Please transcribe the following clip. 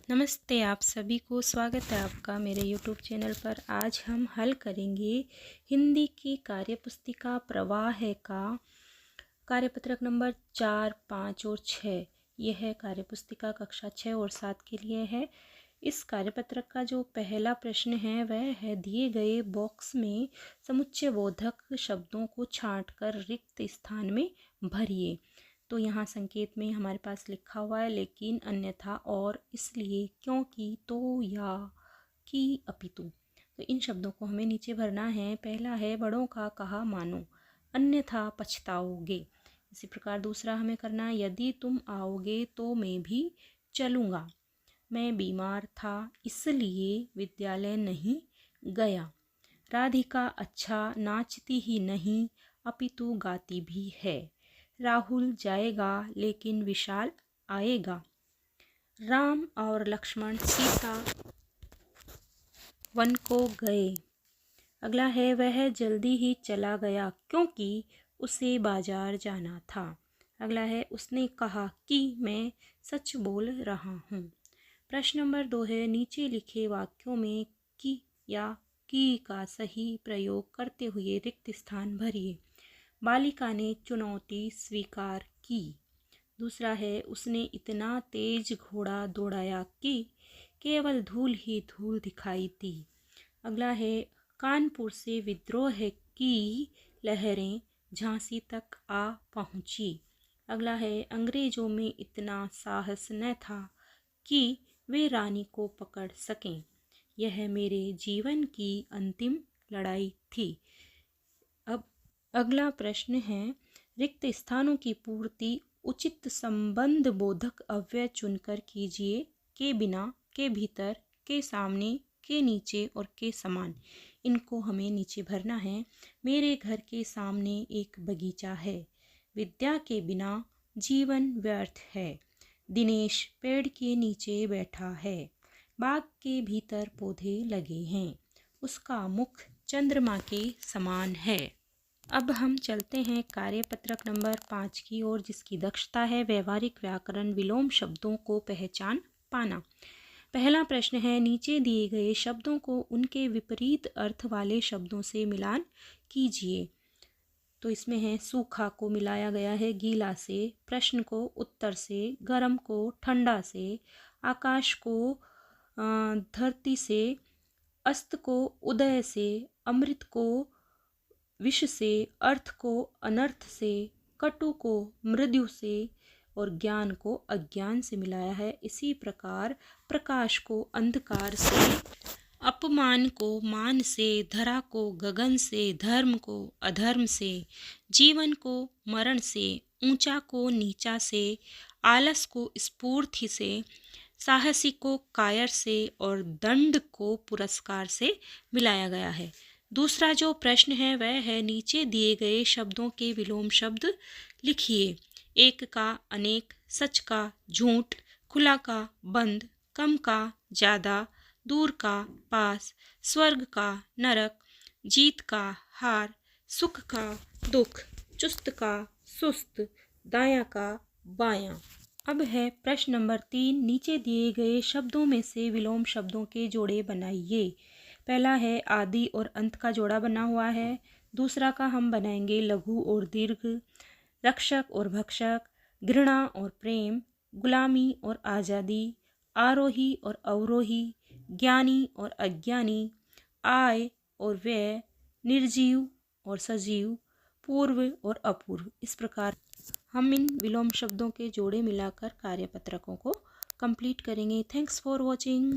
नमस्ते, आप सभी को स्वागत है आपका मेरे यूट्यूब चैनल पर। आज हम हल करेंगे हिंदी की कार्यपुस्तिका प्रवाह का कार्यपत्रक नंबर 4, 5 और 6। यह है कार्यपुस्तिका कक्षा 6 और 7 के लिए है। इस कार्यपत्रक का जो पहला प्रश्न है वह है, दिए गए बॉक्स में समुच्चय बोधक शब्दों को छांटकर रिक्त स्थान में भरिए। तो यहाँ संकेत में हमारे पास लिखा हुआ है लेकिन, अन्यथा, और, इसलिए, क्योंकि, तो, या, कि, अपितु। तो इन शब्दों को हमें नीचे भरना है। पहला है, बड़ों का कहा मानो, अन्यथा पछताओगे। इसी प्रकार दूसरा हमें करना है, यदि तुम आओगे तो मैं भी चलूँगा। मैं बीमार था इसलिए विद्यालय नहीं गया। राधिका अच्छा नाचती ही नहीं अपितु गाती भी है। राहुल जाएगा लेकिन विशाल आएगा। राम और लक्ष्मण सीता वन को गए। अगला है, वह जल्दी ही चला गया क्योंकि उसे बाजार जाना था। अगला है, उसने कहा कि मैं सच बोल रहा हूँ। प्रश्न नंबर 2 है, नीचे लिखे वाक्यों में कि या की का सही प्रयोग करते हुए रिक्त स्थान भरिए। बालिका ने चुनौती स्वीकार की। दूसरा है, उसने इतना तेज घोड़ा दौड़ाया कि केवल धूल ही धूल दिखाई दी। अगला है, कानपुर से विद्रोह की लहरें झांसी तक आ पहुंची। अगला है, अंग्रेजों में इतना साहस न था कि वे रानी को पकड़ सकें। यह मेरे जीवन की अंतिम लड़ाई थी। अब अगला प्रश्न है, रिक्त स्थानों की पूर्ति उचित संबंध बोधक अव्यय चुनकर कीजिए। के बिना, के भीतर, के सामने, के नीचे और के समान। इनको हमें नीचे भरना है। मेरे घर के सामने एक बगीचा है। विद्या के बिना जीवन व्यर्थ है। दिनेश पेड़ के नीचे बैठा है। बाग के भीतर पौधे लगे हैं। उसका मुख चंद्रमा के समान है। अब हम चलते हैं कार्यपत्रक नंबर 5 की ओर, जिसकी दक्षता है व्यवहारिक व्याकरण विलोम शब्दों को पहचान पाना। पहला प्रश्न है, नीचे दिए गए शब्दों को उनके विपरीत अर्थ वाले शब्दों से मिलान कीजिए। तो इसमें है, सूखा को मिलाया गया है गीला से, प्रश्न को उत्तर से, गर्म को ठंडा से, आकाश को धरती से, अस्त को उदय से, अमृत को विष से, अर्थ को अनर्थ से, कटु को मृत्यु से और ज्ञान को अज्ञान से मिलाया है। इसी प्रकार प्रकाश को अंधकार से, अपमान को मान से, धरा को गगन से, धर्म को अधर्म से, जीवन को मरण से, ऊंचा को नीचा से, आलस को स्फूर्ति से, साहसी को कायर से और दंड को पुरस्कार से मिलाया गया है। दूसरा जो प्रश्न है वह है, नीचे दिए गए शब्दों के विलोम शब्द लिखिए। एक का अनेक, सच का झूठ, खुला का बंद, कम का ज़्यादा, दूर का पास, स्वर्ग का नरक, जीत का हार, सुख का दुख, चुस्त का सुस्त, दायां का बायां। अब है प्रश्न नंबर 3, नीचे दिए गए शब्दों में से विलोम शब्दों के जोड़े बनाइए। पहला है, आदि और अंत का जोड़ा बना हुआ है। दूसरा का हम बनाएंगे लघु और दीर्घ, रक्षक और भक्षक, घृणा और प्रेम, गुलामी और आज़ादी, आरोही और अवरोही, ज्ञानी और अज्ञानी, आय और व्यय, निर्जीव और सजीव, पूर्व और अपूर्व। इस प्रकार हम इन विलोम शब्दों के जोड़े मिलाकर कार्यपत्रकों को कंप्लीट करेंगे। Thanks for watching.